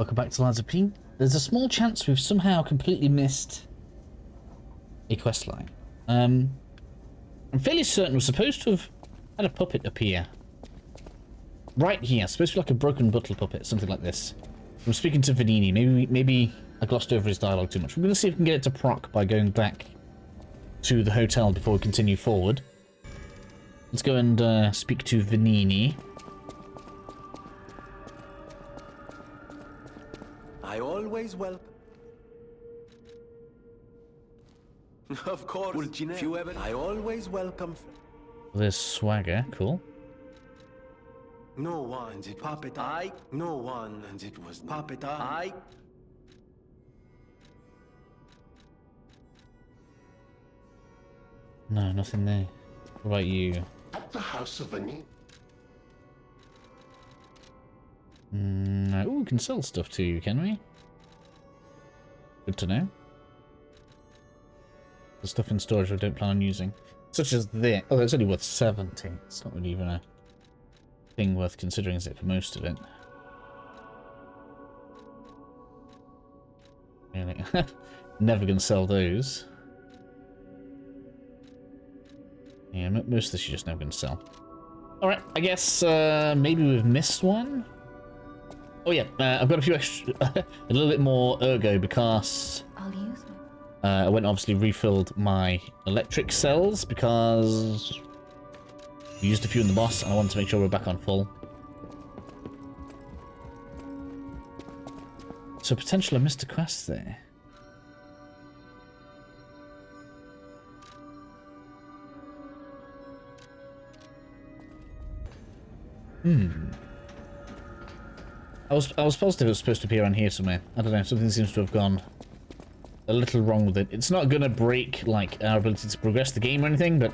Welcome back to Lies of P. There's a small chance we've somehow completely missed a questline. I'm fairly certain we're supposed to have had a puppet appear. Right here, supposed to be like a broken bottle puppet, something like this. I'm speaking to Vanini. Maybe I glossed over his dialogue too much. We're going to see if we can get it to proc by going back to the hotel before we continue forward. Let's go and speak to Vanini. I always welcome. Of course, if you ever, I always welcome. There's Swagger, cool. No one did puppet I. No one and it was puppet I. No, nothing there. What about you? At the house of Vanini. Oh, we can sell stuff to you, can we? Good to know. The stuff in storage we don't plan on using. Such as this. Oh, it's only worth 70. It's not really even a thing worth considering, is it, for most of it? Really? Never gonna sell those. Yeah, most of this you're just never gonna sell. Alright, I guess maybe we've missed one? Oh yeah, I've got a few extra, a little bit more ergo because I'll use I went and obviously refilled my electric cells because we used a few in the boss and I wanted to make sure we're back on full. So potentially I missed a quest there. I was positive it was supposed to appear on here somewhere. I don't know, something seems to have gone a little wrong with it. It's not gonna break like our ability to progress the game or anything, but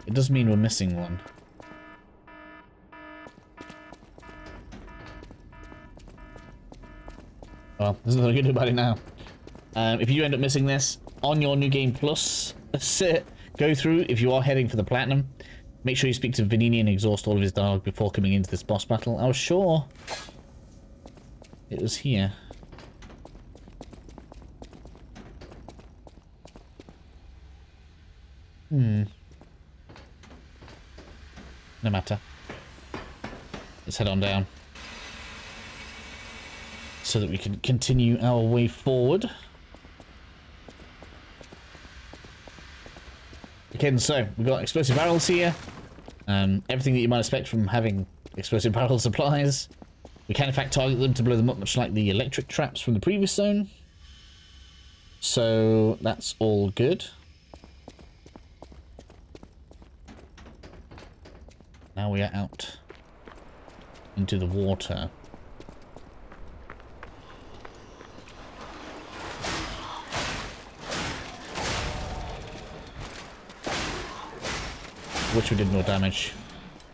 it does mean we're missing one. Well, there's nothing I can do about it now. If you end up missing this on your New Game Plus go through, if you are heading for the Platinum, make sure you speak to Vanini and exhaust all of his dialogue before coming into this boss battle. I was sure it was here. No matter. Let's head on down so that we can continue our way forward. Okay, so we've got explosive barrels here. Everything that you might expect from having explosive barrel supplies. We can in fact target them to blow them up, much like the electric traps from the previous zone. So that's all good. Now we are out into the water. Which we did no damage.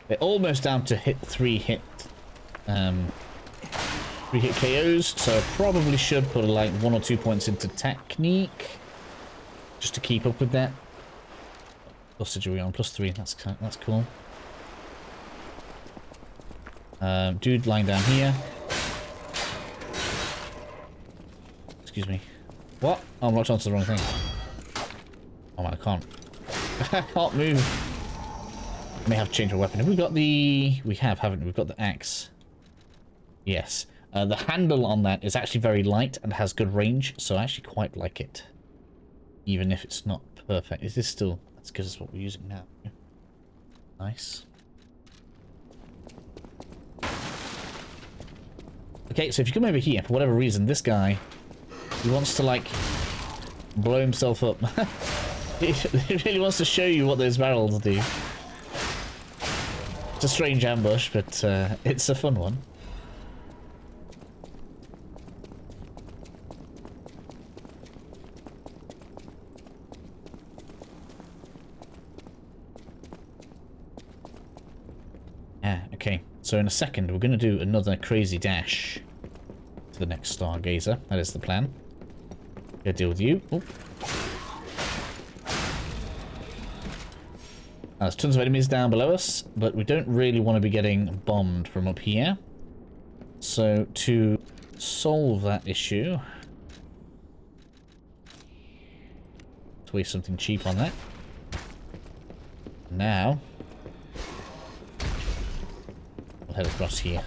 They're almost down to three hit KOs, so I probably should put like 1 or 2 points into technique just to keep up with that. What dosage are we on? +3. That's cool. Dude lying down here. Excuse me. What? Oh, I'm locked onto the wrong thing. Oh man, I can't. I can't move. May have to change our weapon. Have we got the... We have, haven't we? We've got the axe. Yes. The handle on that is actually very light and has good range, so I actually quite like it. Even if it's not perfect. Is this still... That's good as what we're using now. Nice. Okay, so if you come over here, for whatever reason, this guy, he wants to, like, blow himself up. He really wants to show you what those barrels do. It's a strange ambush, but it's a fun one. Okay. So in a second, we're going to do another crazy dash to the next Stargazer. That is the plan. Gonna deal with you. Oh. There's tons of enemies down below us, but we don't really want to be getting bombed from up here. So to solve that issue, let's waste something cheap on that. Now we'll head across here.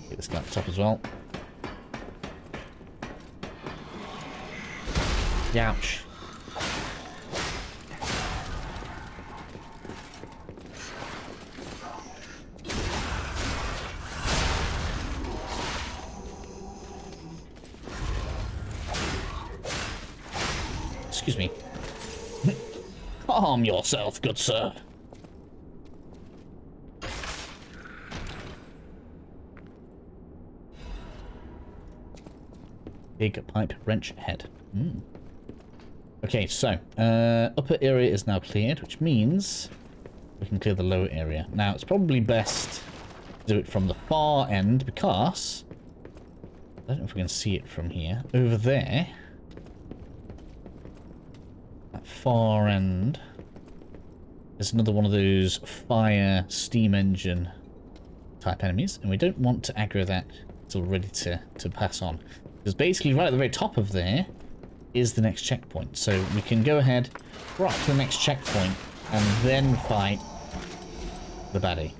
Get this guy up top as well. Ouch. Excuse me. Calm yourself, good sir. Big pipe wrench head. Okay, so upper area is now cleared, which means we can clear the lower area. Now, it's probably best to do it from the far end because I don't know if we can see it from here. Over there, that far end, there's another one of those fire steam engine type enemies, and we don't want to aggro that until ready to pass on. Because basically right at the very top of there is the next checkpoint. So we can go ahead, rock to the next checkpoint, and then fight the baddie.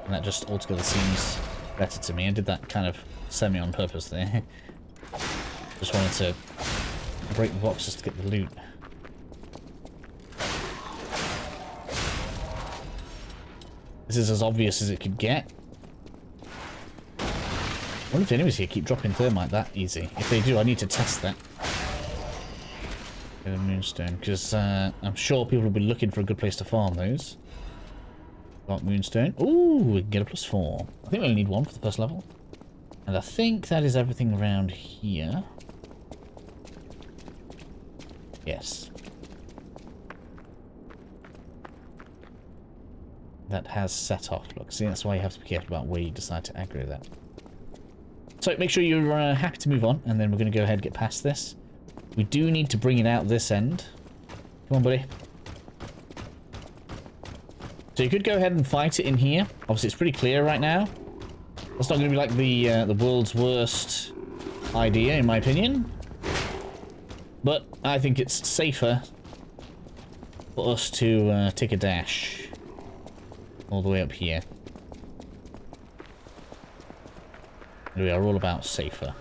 And that just altogether seems better to me. I did that kind of semi on purpose there. Just wanted to break the boxes to get the loot. This is as obvious as it could get. I wonder if the enemies here keep dropping thermite that easy. If they do, I need to test that. Get a moonstone, because I'm sure people will be looking for a good place to farm those. Got moonstone. Ooh, we can get a +4. I think we only need 1 for the first level. And I think that is everything around here. Yes. That has set off. Look, see, that's why you have to be careful about where you decide to aggro that. So make sure you're happy to move on, and then we're going to go ahead and get past this. We do need to bring it out this end. Come on, buddy. So you could go ahead and fight it in here. Obviously, it's pretty clear right now. That's not going to be like the world's worst idea, in my opinion. But I think it's safer for us to take a dash all the way up here. We are all about safer.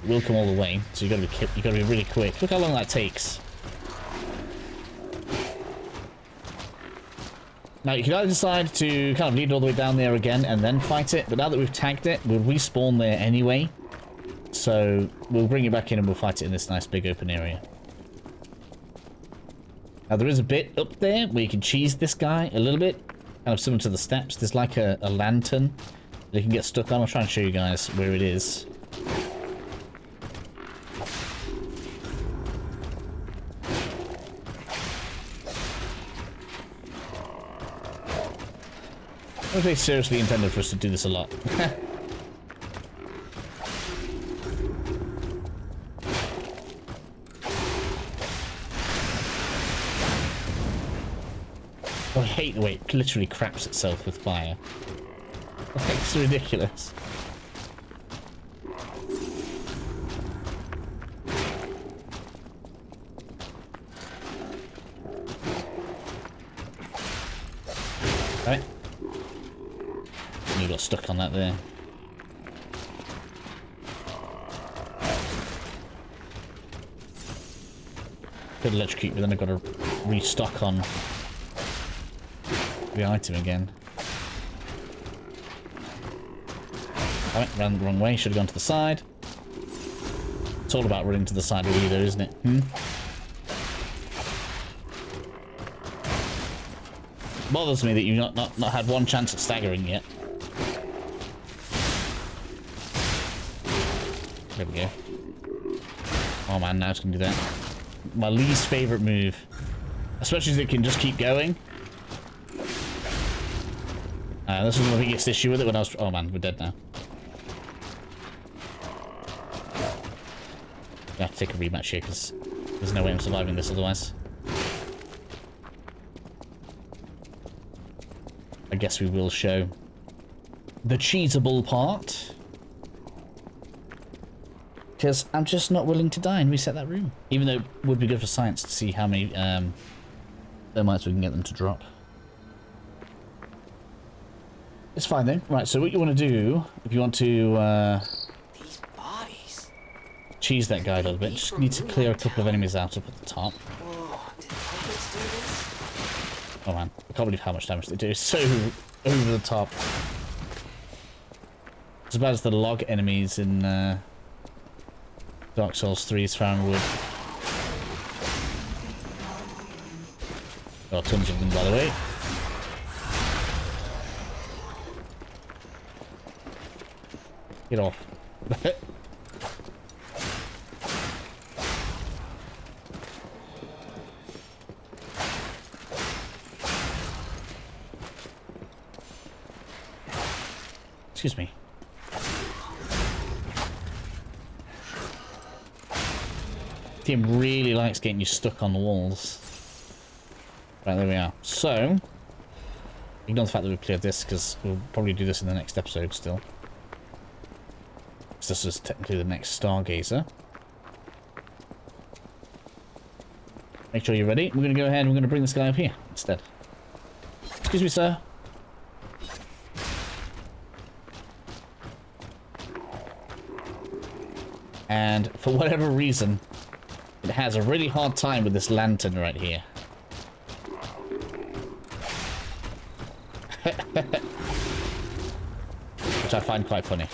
It will come all the way, so you got to be really quick. Look how long that takes. Now you can either decide to kind of lead it all the way down there again and then fight it, but now that we've tagged it, we'll respawn there anyway. So we'll bring it back in and we'll fight it in this nice big open area. Now there is a bit up there where you can cheese this guy a little bit, kind of similar to the steps. There's like a lantern that you can get stuck on. I'll try and show you guys where it is. I think they seriously intended for us to do this a lot. I hate the way it literally craps itself with fire. It's ridiculous. Right. You got stuck on that there. Could electrocute, but then I've got to restock on the item again. Alright, ran the wrong way, should have gone to the side. It's all about running to the side of the leader, isn't it? Bothers me that you've not had one chance at staggering yet. There we go. Oh man, now it's gonna do that. My least favourite move. Especially as it can just keep going. This was my biggest issue with it when I was... Oh man, we're dead now. I have to take a rematch here because there's no way I'm surviving this otherwise. I guess we will show the cheesable part. Because I'm just not willing to die and reset that room. Even though it would be good for science to see how many thermites we can get them to drop. It's fine then. Right, so what you want to do, if you want to These bodies. cheese that guy a little bit, just need to clear a couple of enemies out up at the top. Oh, did puppets do this? Oh man, I can't believe how much damage they do. It's so over the top. As bad as the log enemies in Dark Souls 3's Found Wood. There are tons of them, by the way. Get off. Excuse me. Game really likes getting you stuck on the walls. Right, there we are. So, ignore the fact that we cleared this, because we'll probably do this in the next episode still. Because this is technically the next Stargazer. Make sure you're ready. We're going to go ahead and we're going to bring this guy up here instead. Excuse me, sir. And for whatever reason, it has a really hard time with this lantern right here. Which I find quite funny.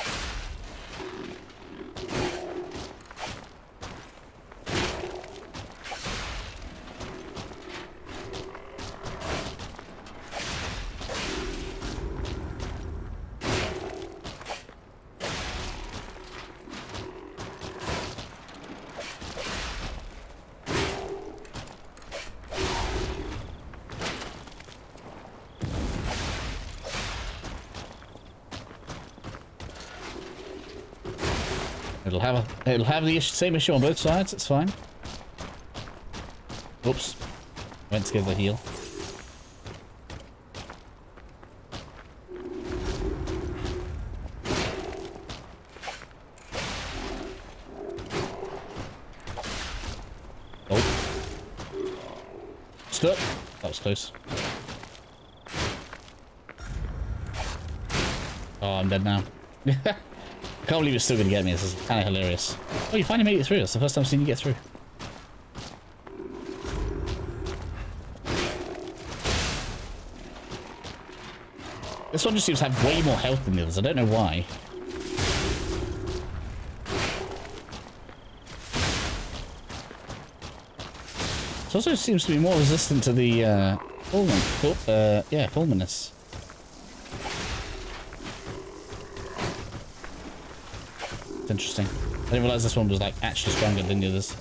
It'll have the same issue on both sides. It's fine. Oops, went to give the heal. Oh, stuck. That was close. Oh, I'm dead now. I can't believe it's still going to get me. This is kind of hilarious. Oh, you finally made it through. That's the first time I've seen you get through. This one just seems to have way more health than the others. I don't know why. It also seems to be more resistant to the fulminous. Interesting. I didn't realize this one was like actually stronger than the others.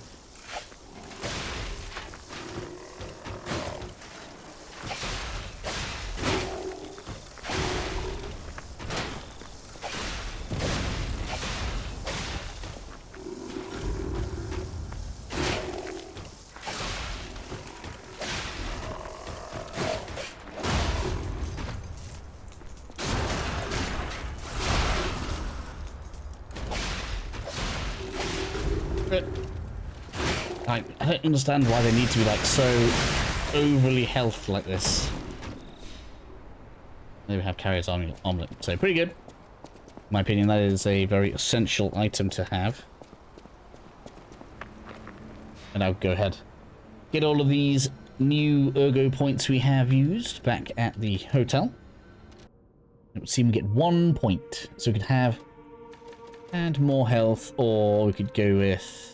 I don't understand why they need to be like so overly health like this. They have carrier's omelette, so pretty good. In my opinion, that is a very essential item to have. And I'll go ahead, get all of these new ergo points we have used back at the hotel. It would seem we get 1 point, so we could have and more health, or we could go with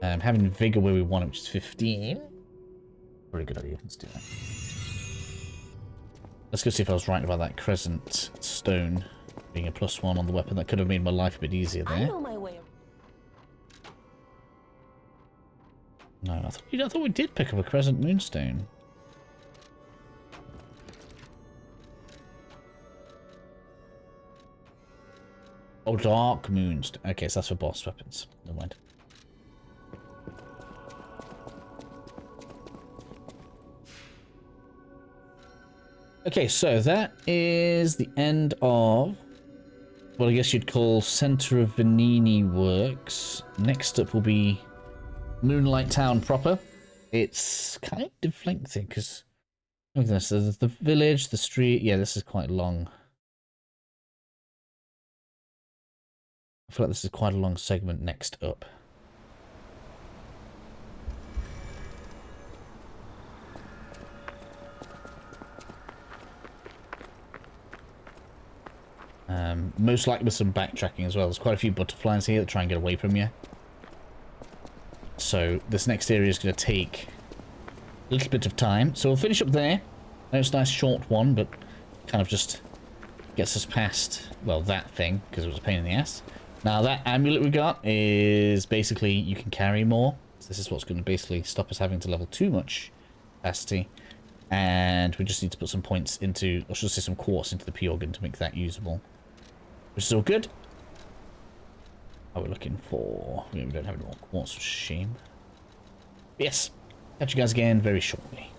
having vigor where we want it, which is 15. Very good idea. Let's do that. Let's go see if I was right about that crescent stone being a +1 on the weapon. That could have made my life a bit easier there. I know my way. No, I thought we did pick up a crescent moonstone. Oh, dark moonstone. Okay, so that's for boss weapons. Never mind. Okay, so that is the end of what I guess you'd call Centre of Venini works. Next up will be Moonlight Town proper. It's kind of lengthy because look at this. There's the village, the street. Yeah, this is quite long. I feel like this is quite a long segment next up. Most likely with some backtracking as well. There's quite a few butterflies here that try and get away from you. So this next area is going to take a little bit of time. So we'll finish up there. I know it's a nice short one, but kind of just gets us past, well, that thing, because it was a pain in the ass. Now that amulet we got is basically you can carry more. So this is what's going to basically stop us having to level too much capacity. And we just need to put some points into, or should I say some quartz into the P-organ to make that usable. Which is all good. Oh, we're looking for... We don't have any more quartz, which is a shame. But yes, catch you guys again very shortly.